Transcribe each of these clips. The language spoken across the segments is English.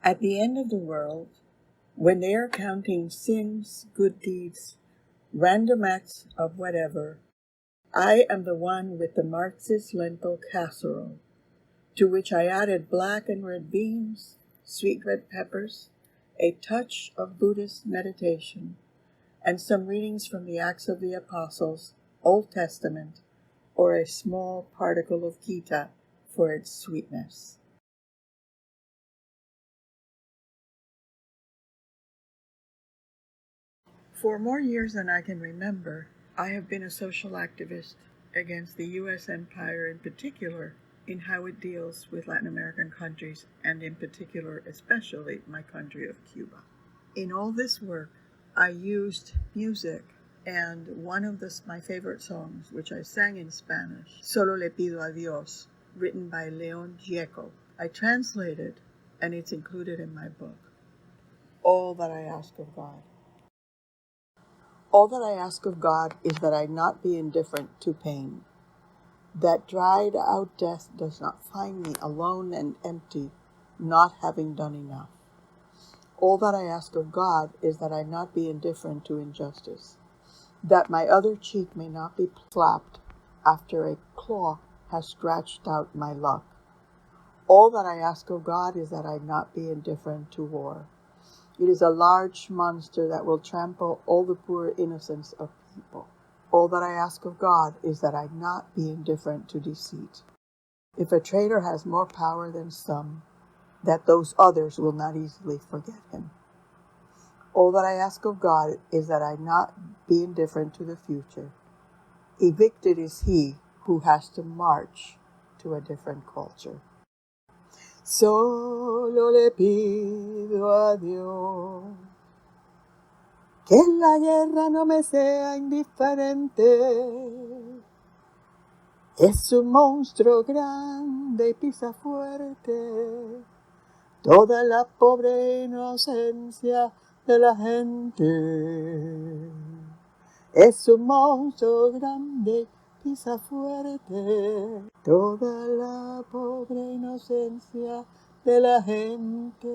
At the end of the world, when they are counting sins, good deeds, random acts of whatever, I am the one with the Marxist lentil casserole, to which I added black and red beans, sweet red peppers, a touch of Buddhist meditation, and some readings from the Acts of the Apostles, Old Testament, or a small particle of Gita for its sweetness. For more years than I can remember, I have been a social activist against the U.S. empire in particular in how it deals with Latin American countries and in particular, especially my country of Cuba. In all this work, I used music and one of my favorite songs, which I sang in Spanish, Solo le pido a Dios, written by Leon Gieco. I translated, and it's included in my book, All That I Ask of God. All that I ask of God is that I not be indifferent to pain, that dried out death does not find me alone and empty, not having done enough. All that I ask of God is that I not be indifferent to injustice, that my other cheek may not be slapped after a claw has scratched out my luck. All that I ask of God is that I not be indifferent to war. It is a large monster that will trample all the poor innocence of people. All that I ask of God is that I not be indifferent to deceit. If a traitor has more power than some, that those others will not easily forget him. All that I ask of God is that I not be indifferent to the future. Evicted is he who has to march to a different culture. Solo le pido a Dios que la guerra no me sea indiferente. Es un monstruo grande y pisa fuerte toda la pobre inocencia de la gente. Es un monstruo grande, pisa fuerte toda la pobre inocencia de la gente.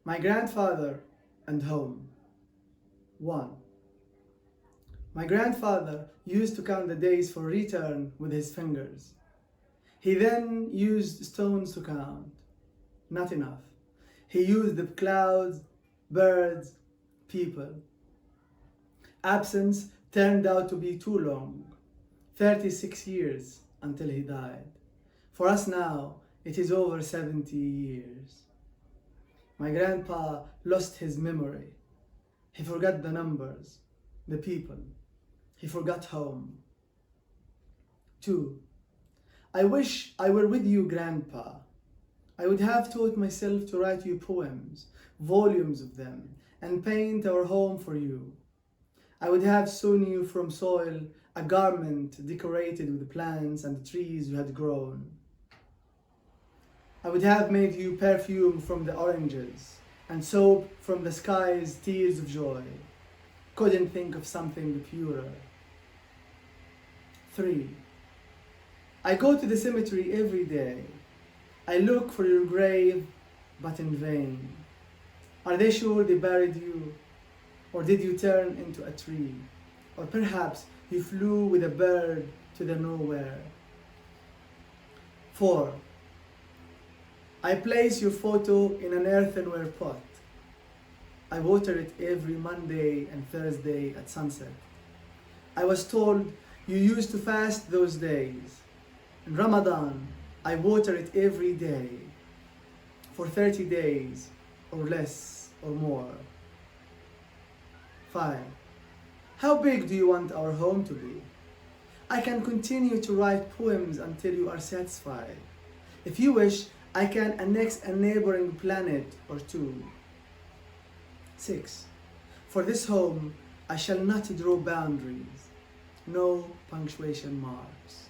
My grandfather and home. 1. My grandfather used to count the days for return with his fingers. He then used stones to count. Not enough. He used the clouds, birds, people. Absence turned out to be too long. 36 years until he died. For us now, it is over 70 years. My grandpa lost his memory. He forgot the numbers, the people. He forgot home. 2. I wish I were with you, Grandpa. I would have taught myself to write you poems, volumes of them, and paint our home for you. I would have sewn you from soil a garment decorated with the plants and the trees you had grown. I would have made you perfume from the oranges and soap from the sky's tears of joy. Couldn't think of something purer. 3. I go to the cemetery every day. I look for your grave, but in vain. Are they sure they buried you? Or did you turn into a tree? Or perhaps you flew with a bird to the nowhere? 4. I place your photo in an earthenware pot. I water it every Monday and Thursday at sunset. I was told you used to fast those days. In Ramadan, I water it every day for 30 days or less or more. 5. How big do you want our home to be? I can continue to write poems until you are satisfied. If you wish, I can annex a neighboring planet or two. 6. For this home, I shall not draw boundaries. No punctuation marks.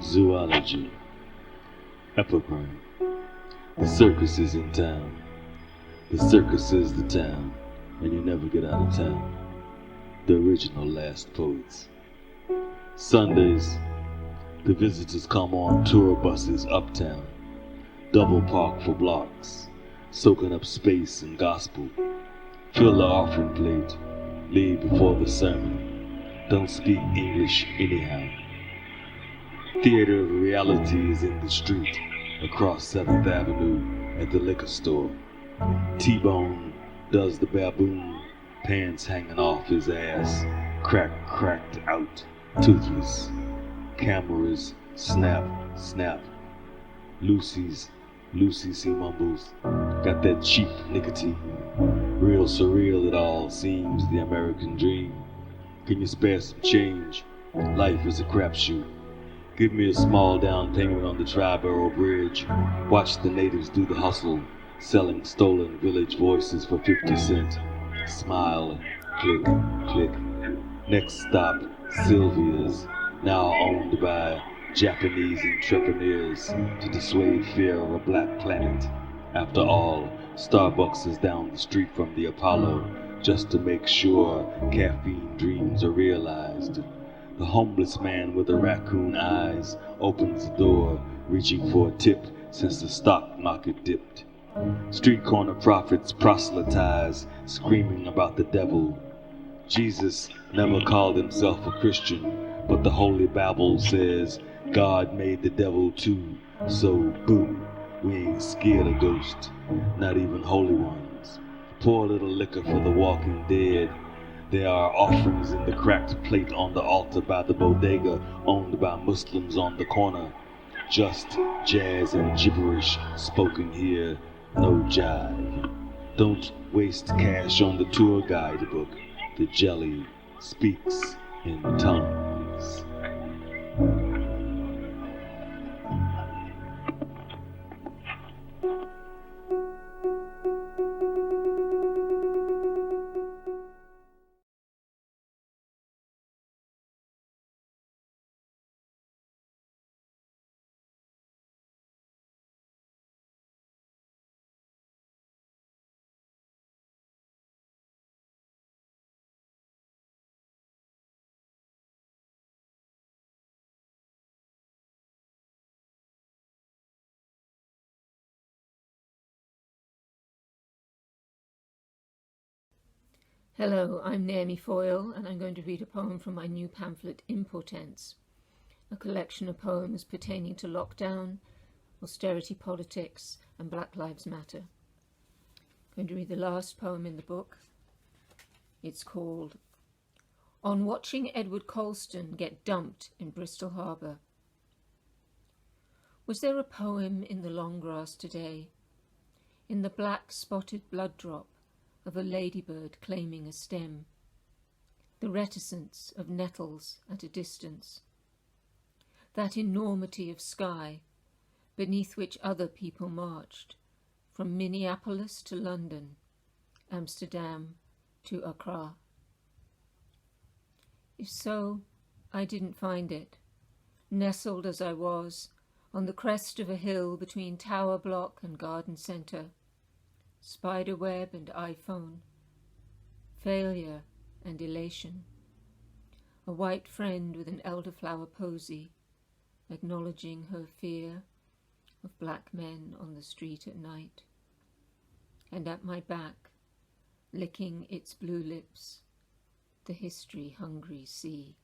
Zoology. Epigram. The circus is in town. The circus is the town, and you never get out of town. The original Last Poets. Sundays, the visitors come on tour buses uptown, double park for blocks, soaking up space and gospel. Fill the offering plate, leave before the sermon. Don't speak English anyhow. Theater of reality is in the street, across 7th Avenue at the liquor store. T-Bone does the baboon, pants hanging off his ass, cracked out, toothless. Cameras snap, snap. Lucy mumbles, got that cheap nicotine. Real surreal it all seems, the American dream. Can you spare some change? Life is a crapshoot. Give me a small down payment on the Triborough Bridge. Watch the natives do the hustle, selling stolen village voices for 50 cents. Smile, click, click. Next stop, Sylvia's, now owned by Japanese entrepreneurs to dissuade fear of a black planet. After all, Starbucks is down the street from the Apollo, just to make sure caffeine dreams are realized. The homeless man with the raccoon eyes opens the door, reaching for a tip since the stock market dipped. Street corner prophets proselytize, screaming about the devil. Jesus never called himself a Christian, but the Holy Bible says God made the devil too. So, boo, we ain't scared of ghosts, not even holy ones. Pour a little liquor for the walking dead. There are offerings in the cracked plate on the altar by the bodega owned by Muslims on the corner. Just jazz and gibberish spoken here, no jive. Don't waste cash on the tour guidebook. The jelly speaks in tongues. Hello, I'm Naomi Foyle, and I'm going to read a poem from my new pamphlet, Impotence, a collection of poems pertaining to lockdown, austerity politics, and Black Lives Matter. I'm going to read the last poem in the book. It's called On Watching Edward Colston Get Dumped in Bristol Harbour. Was there a poem in the long grass today? in the black spotted blood drop of a ladybird claiming a stem, the reticence of nettles at a distance, that enormity of sky beneath which other people marched, from Minneapolis to London, Amsterdam to Accra. If so, I didn't find it, nestled as I was on the crest of a hill between tower block and garden centre, spiderweb and iPhone, failure and elation, a white friend with an elderflower posy, acknowledging her fear of black men on the street at night, and at my back, licking its blue lips, the history-hungry sea.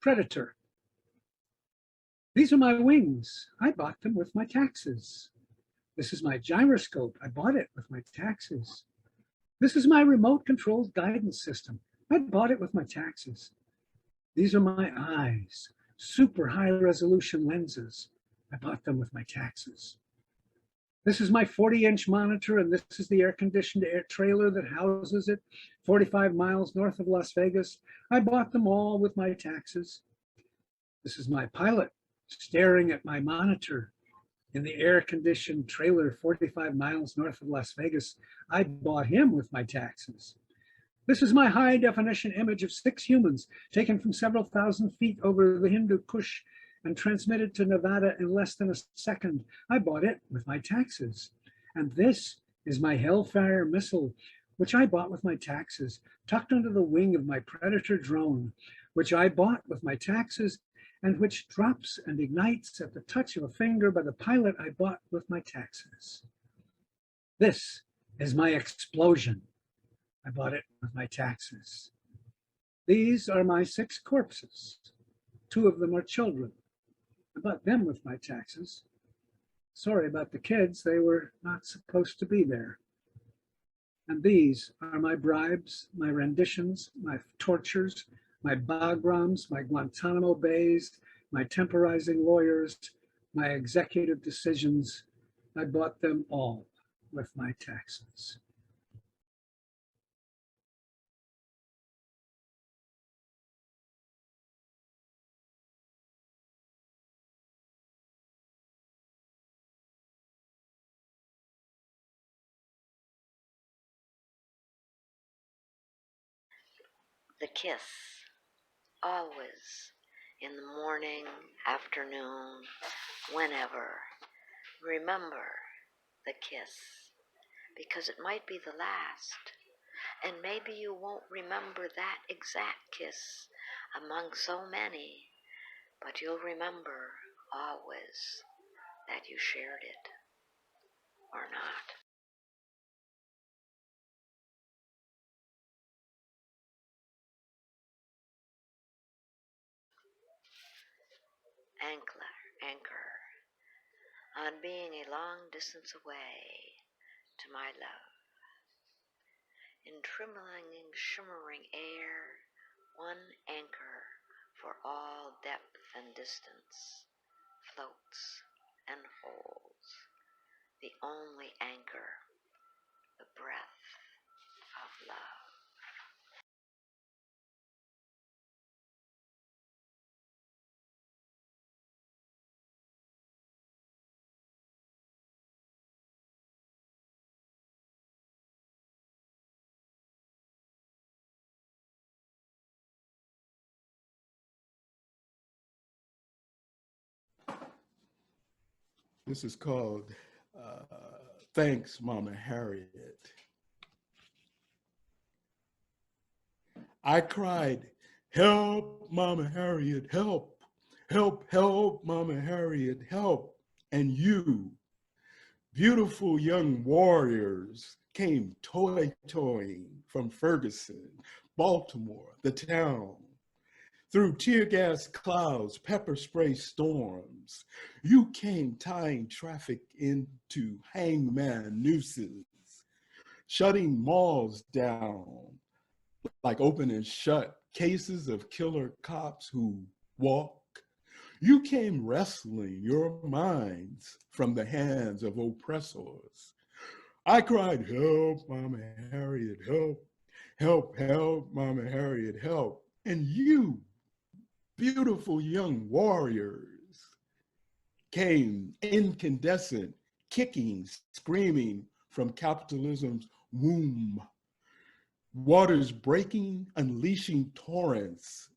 Predator. These are my wings. I bought them with my taxes. This is my gyroscope. I bought it with my taxes. This is my remote controlled guidance system. I bought it with my taxes. These are my eyes, super high resolution lenses. I bought them with my taxes. This is my 40-inch monitor, and this is the air-conditioned trailer that houses it 45 miles north of Las Vegas. I bought them all with my taxes. This is my pilot staring at my monitor in the air-conditioned trailer 45 miles north of Las Vegas. I bought him with my taxes. This is my high-definition image of 6 humans taken from several thousand feet over the Hindu Kush and transmitted to Nevada in less than a second. I bought it with my taxes. And this is my Hellfire missile, which I bought with my taxes, tucked under the wing of my Predator drone, which I bought with my taxes, and which drops and ignites at the touch of a finger by the pilot I bought with my taxes. This is my explosion. I bought it with my taxes. These are my 6 corpses. 2 of them are children. I bought them with my taxes. Sorry about the kids, they were not supposed to be there. And these are my bribes, my renditions, my tortures, my Bagrams, my Guantanamo Bays, my temporizing lawyers, my executive decisions. I bought them all with my taxes. The kiss, always, in the morning, afternoon, whenever. Remember the kiss, because it might be the last, and maybe you won't remember that exact kiss among so many, but you'll remember always that you shared it, or not. Anchor on being a long distance away to my love. In trembling, shimmering air, one anchor for all depth and distance floats and holds, the only anchor, the breath of love. This is called Thanks, Mama Harriet. I cried, help, Mama Harriet, help, help, help, Mama Harriet, help. And you, beautiful young warriors, came toy-toying from Ferguson, Baltimore, the town. Through tear gas clouds, pepper spray storms, you came tying traffic into hangman nooses, shutting malls down like open and shut cases of killer cops who walk. You came wrestling your minds from the hands of oppressors. I cried, help, Mama Harriet, help, help, help, Mama Harriet, help. And you, beautiful young warriors, came incandescent, kicking, screaming from capitalism's womb. Waters breaking, unleashing torrents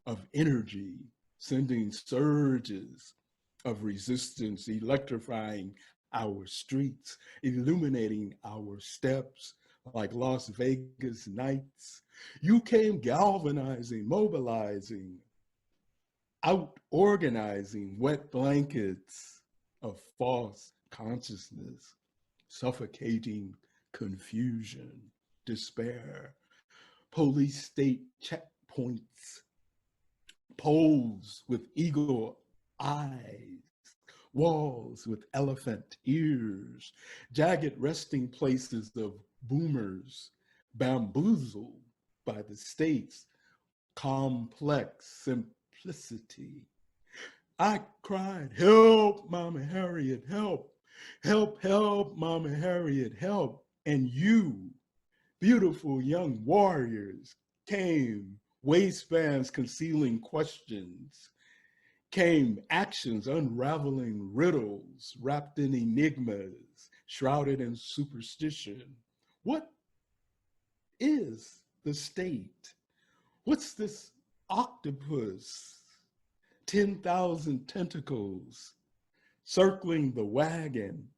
of energy, sending surges of resistance, electrifying our streets, illuminating our steps like Las Vegas nights. You came galvanizing, mobilizing, out organizing wet blankets of false consciousness, suffocating confusion, despair, police state checkpoints, poles with eagle eyes, walls with elephant ears, jagged resting places of boomers, bamboozled by the state's complex simplicity. I cried, help, Mama Harriet, help, help, help, Mama Harriet, help. And you, beautiful young warriors, came, waistbands concealing questions, came actions unraveling riddles, wrapped in enigmas, shrouded in superstition. What is the state? What's this octopus? 10,000 tentacles circling the wagon.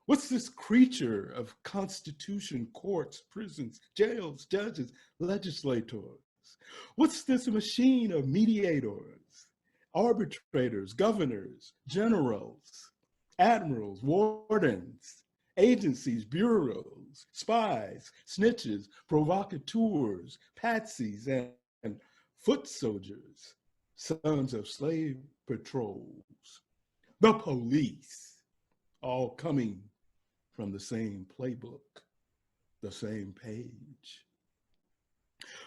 What's this creature of constitution, courts, prisons, jails, judges, legislators? What's this machine of mediators, arbitrators, governors, generals, admirals, wardens, agencies, bureaus, spies, snitches, provocateurs, patsies, and foot soldiers, sons of slave patrols, the police, all coming from the same playbook, the same page.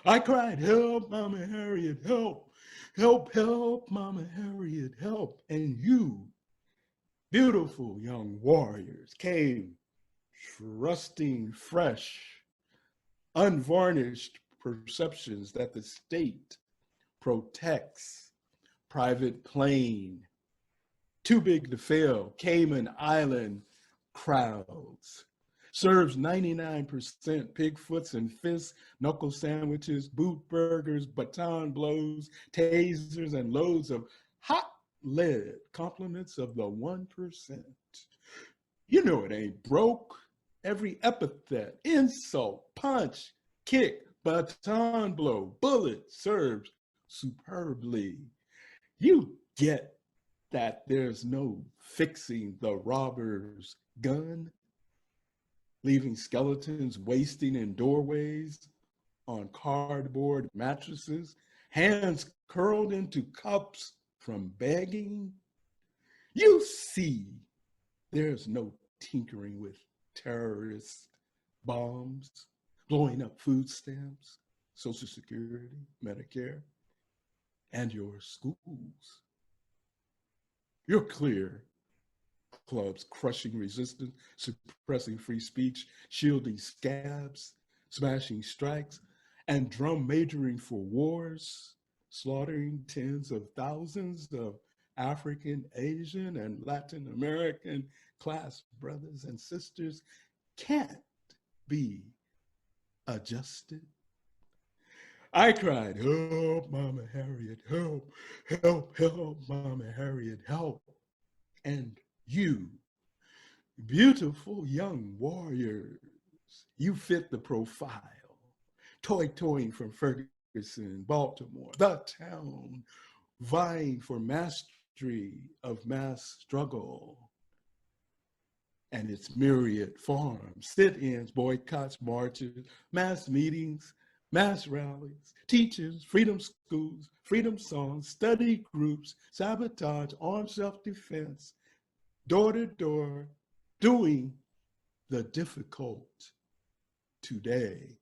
I cried, help, Mama Harriet, help, help, help, Mama Harriet, help. And you, beautiful young warriors, came trusting fresh, unvarnished perceptions that the state protects. Private plane, too big to fail, Cayman Island crowds, serves 99% pig foots and fists, knuckle sandwiches, boot burgers, baton blows, tasers, and loads of hot lead, compliments of the 1%. You know it ain't broke. Every epithet, insult, punch, kick, baton blow, bullet serves superbly. You get that there's no fixing the robber's gun, leaving skeletons wasting in doorways on cardboard mattresses, hands curled into cups from begging. You see, there's no tinkering with terrorist bombs, blowing up food stamps, Social Security, Medicare, and your schools. You're clear. Clubs crushing resistance, suppressing free speech, shielding scabs, smashing strikes, and drum majoring for wars, slaughtering tens of thousands of African, Asian, and Latin American class brothers and sisters can't be adjusted. I cried, help, Mama Harriet, help, help, help, Mama Harriet, help. And you, beautiful young warriors, you fit the profile. Toy-toying from Ferguson, Baltimore, the town, vying for mastery of mass struggle. and its myriad forms, sit-ins, boycotts, marches, mass meetings, mass rallies, teachers, freedom schools, freedom songs, study groups, sabotage, armed self-defense, door to door, doing the difficult today.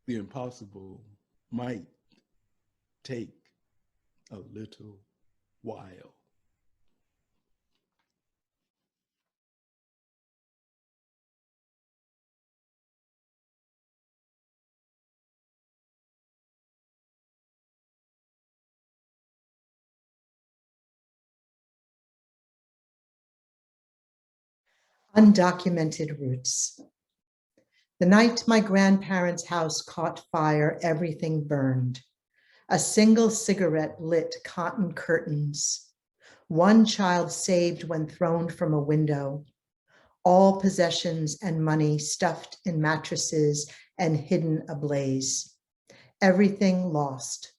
The impossible might take a little while. Undocumented roots. The night my grandparents' house caught fire, everything burned. A single cigarette lit cotton curtains. One child saved when thrown from a window. All possessions and money stuffed in mattresses and hidden ablaze. Everything lost.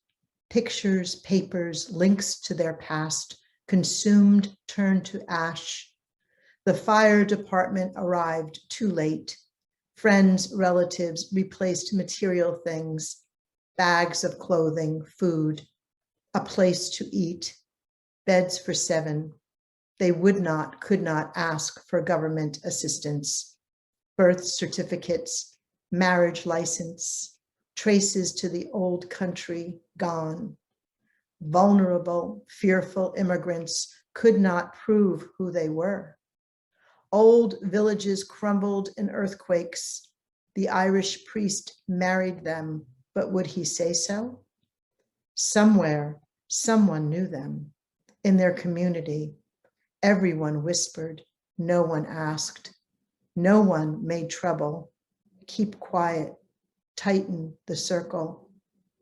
Pictures, papers, links to their past, consumed, turned to ash. The fire department arrived too late. Friends, relatives replaced material things, bags of clothing, food, a place to eat, beds for 7. They would not, could not ask for government assistance. Birth certificates, marriage license, traces to the old country gone. Vulnerable, fearful immigrants could not prove who they were. Old villages crumbled in earthquakes. The Irish priest married them, but would he say so? Somewhere, someone knew them. In their community, everyone whispered, no one asked. No one made trouble. Keep quiet, tighten the circle,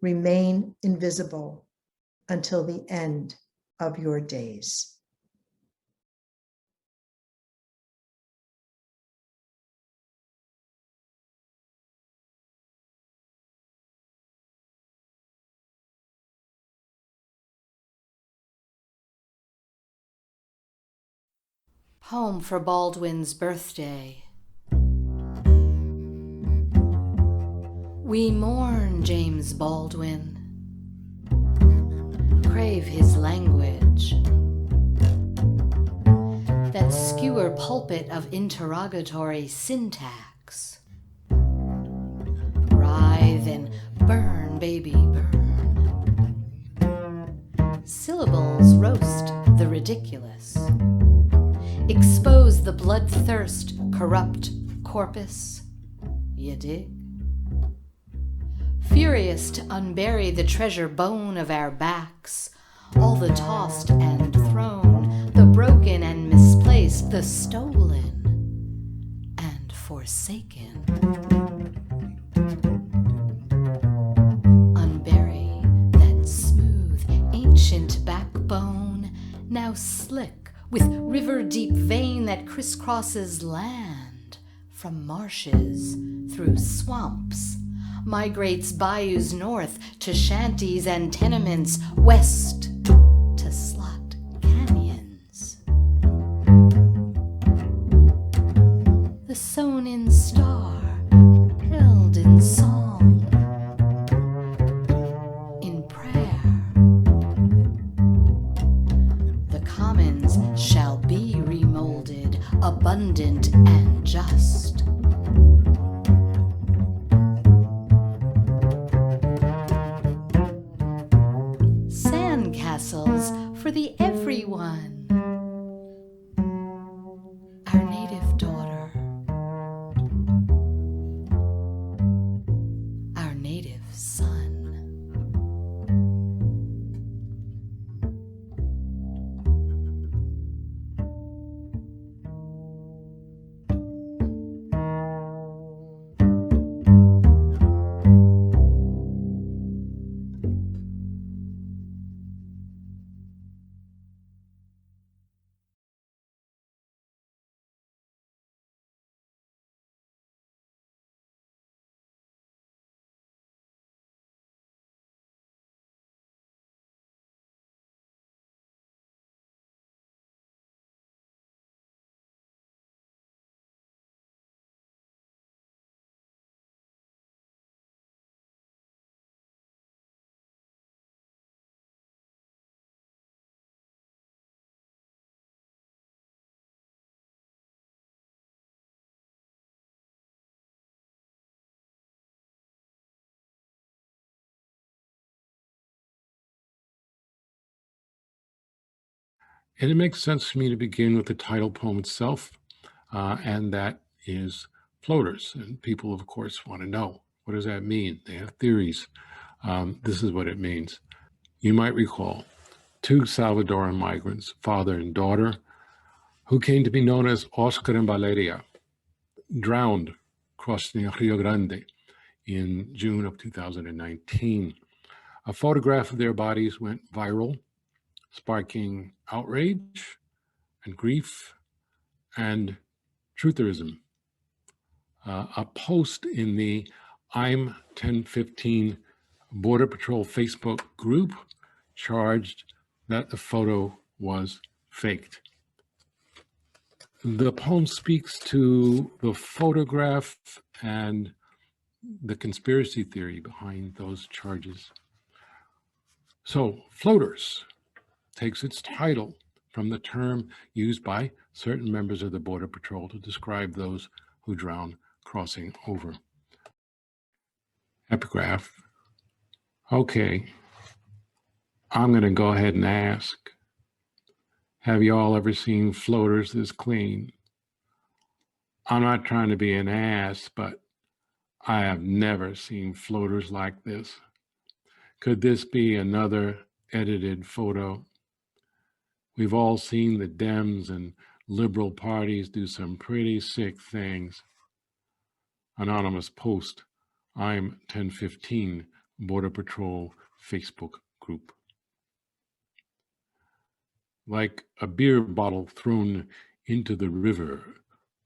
remain invisible until the end of your days. Poem for Baldwin's birthday. We mourn James Baldwin, crave his language, that skewer pulpit of interrogatory syntax. Writhe and burn, baby, burn. Syllables roast the ridiculous. Expose the bloodthirst, corrupt corpus, you dig? Furious to unbury the treasure bone of our backs, all the tossed and thrown, the broken and misplaced, the stolen and forsaken. Unbury that smooth, ancient backbone, now slick with river-deep vein that crisscrosses land from marshes through swamps, migrates bayous north to shanties and tenements, west to slot canyons. The sewn-in star held in song, in prayer. The commons shall be remolded, abundant and just. Sandcastles for the everyone. Our native daughter. Our native son. And it makes sense for me to begin with the title poem itself, and that is Floaters. And people, of course, want to know, what does that mean? They have theories. This is what it means. You might recall two Salvadoran migrants, father and daughter, who came to be known as Oscar and Valeria, drowned crossing Rio Grande in June of 2019. A photograph of their bodies went viral, sparking outrage and grief and trutherism. A post in the I'm 1015 Border Patrol Facebook group charged that the photo was faked. The poem speaks to the photograph and the conspiracy theory behind those charges. So, Floaters takes its title from the term used by certain members of the Border Patrol to describe those who drown crossing over. Epigraph. Okay, I'm going to go ahead and ask, have you all ever seen floaters this clean? I'm not trying to be an ass, but I have never seen floaters like this. Could this be another edited photo? We've all seen the Dems and liberal parties do some pretty sick things. Anonymous post, I'm 1015 Border Patrol Facebook group. Like a beer bottle thrown into the river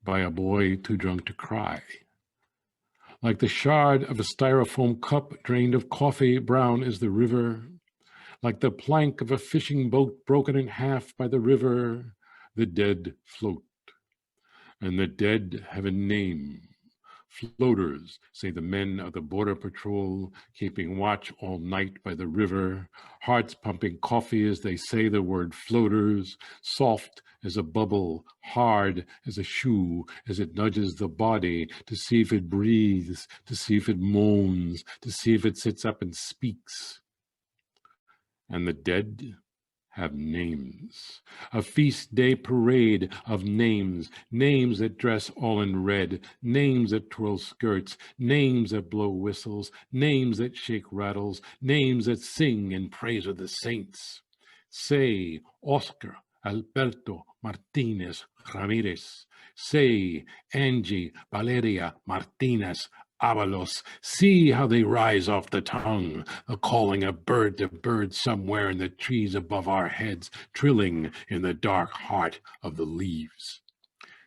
by a boy too drunk to cry. Like the shard of a styrofoam cup drained of coffee brown is the river. Like the plank of a fishing boat broken in half by the river, the dead float. And the dead have a name. Floaters, say the men of the Border Patrol, keeping watch all night by the river, hearts pumping coffee as they say the word floaters, soft as a bubble, hard as a shoe, as it nudges the body to see if it breathes, to see if it moans, to see if it sits up and speaks. And the dead have names, a feast day parade of names, names that dress all in red, names that twirl skirts, names that blow whistles, names that shake rattles, names that sing in praise of the saints. Say Oscar Alberto Martinez Ramirez. Say Angie Valeria Martinez Avalos. See how they rise off the tongue, the calling of bird to bird somewhere in the trees above our heads, trilling in the dark heart of the leaves.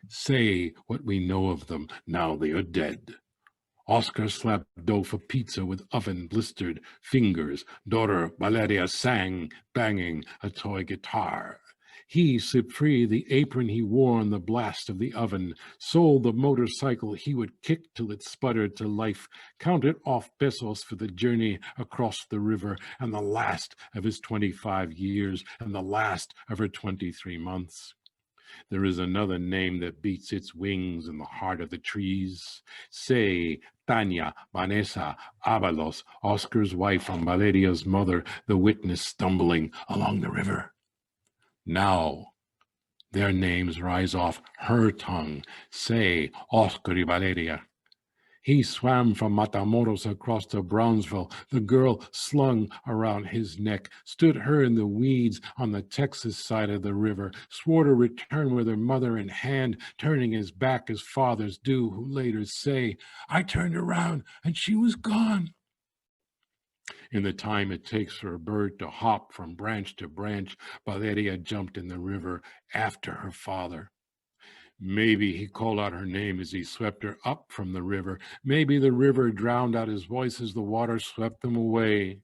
Say what we know of them now they are dead. Oscar slapped dough for pizza with oven-blistered fingers. Daughter Valeria sang, banging a toy guitar. He slipped free the apron he wore in the blast of the oven, sold the motorcycle he would kick till it sputtered to life, counted off pesos for the journey across the river, and the last of his 25 years, and the last of her 23 months. There is another name that beats its wings in the heart of the trees. Say, Tania Vanessa Avalos, Oscar's wife and Valeria's mother, the witness stumbling along the river. Now, their names rise off her tongue. Say, Oscar y Valeria. He swam from Matamoros across to Brownsville. The girl slung around his neck, stood her in the weeds on the Texas side of the river, swore to return with her mother in hand, turning his back as fathers do, who later say, I turned around and she was gone. In the time it takes for a bird to hop from branch to branch, Valeria jumped in the river after her father. Maybe he called out her name as he swept her up from the river. Maybe the river drowned out his voice as the water swept them away.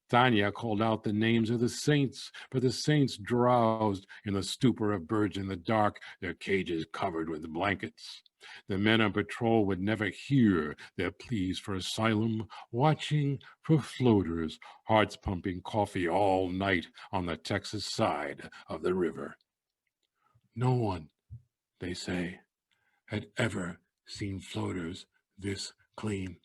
Tanya called out the names of the saints, but the saints drowsed in the stupor of birds in the dark, their cages covered with blankets. The men on patrol would never hear their pleas for asylum, watching for floaters, hearts pumping coffee all night on the Texas side of the river. No one, they say, had ever seen floaters this clean.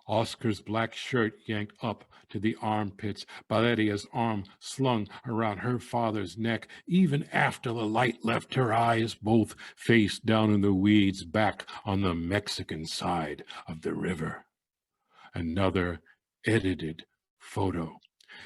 Oscar's black shirt yanked up to the armpits, Valeria's arm slung around her father's neck, even after the light left her eyes, both face down in the weeds back on the Mexican side of the river. Another edited photo.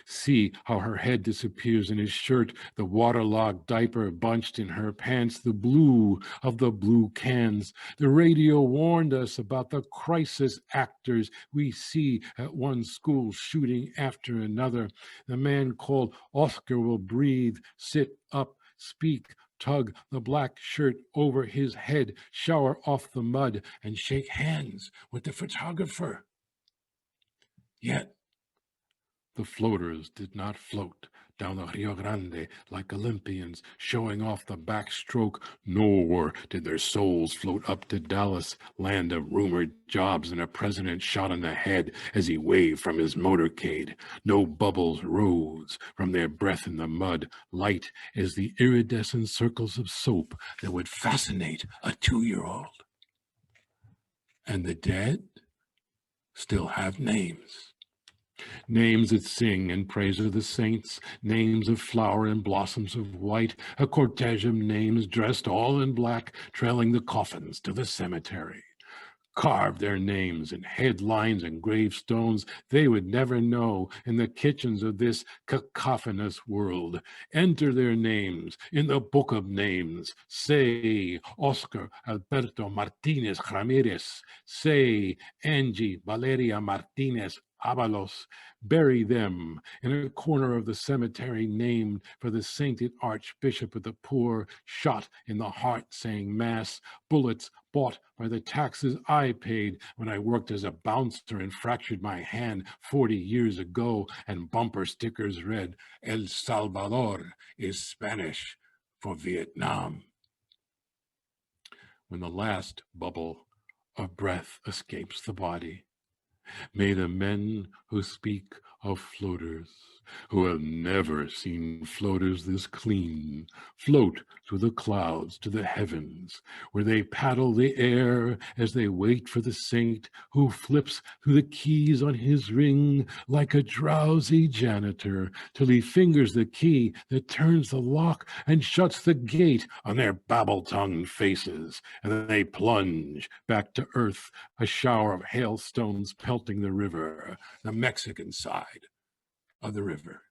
See how her head disappears in his shirt, the waterlogged diaper bunched in her pants, the blue of the blue cans. The radio warned us about the crisis actors we see at one school shooting after another. The man called Oscar will breathe, sit up, speak, tug the black shirt over his head, shower off the mud, and shake hands with the photographer. Yet, the floaters did not float down the Rio Grande like Olympians showing off the backstroke, nor did their souls float up to Dallas, land of rumored jobs and a president shot in the head as he waved from his motorcade. No bubbles rose from their breath in the mud, light as the iridescent circles of soap that would fascinate a 2-year-old. And the dead still have names. Names that sing in praise of the saints, names of flower and blossoms of white, a cortege of names dressed all in black, trailing the coffins to the cemetery. Carve their names in headlines and gravestones they would never know in the kitchens of this cacophonous world. Enter their names in the book of names. Say Oscar Alberto Martinez Ramirez. Say Angie Valeria Martinez Avalos. Bury them in a corner of the cemetery named for the sainted Archbishop of the Poor, shot in the heart saying mass, bullets bought by the taxes I paid when I worked as a bouncer and fractured my hand 40 years ago, and bumper stickers read, El Salvador is Spanish for Vietnam. When the last bubble of breath escapes the body, may the men who speak of floaters, who have never seen floaters this clean, float through the clouds to the heavens, where they paddle the air as they wait for the saint who flips through the keys on his ring like a drowsy janitor till he fingers the key that turns the lock and shuts the gate on their babble-tongued faces, and then they plunge back to earth, a shower of hailstones pelting the river, the Mexican side of the river.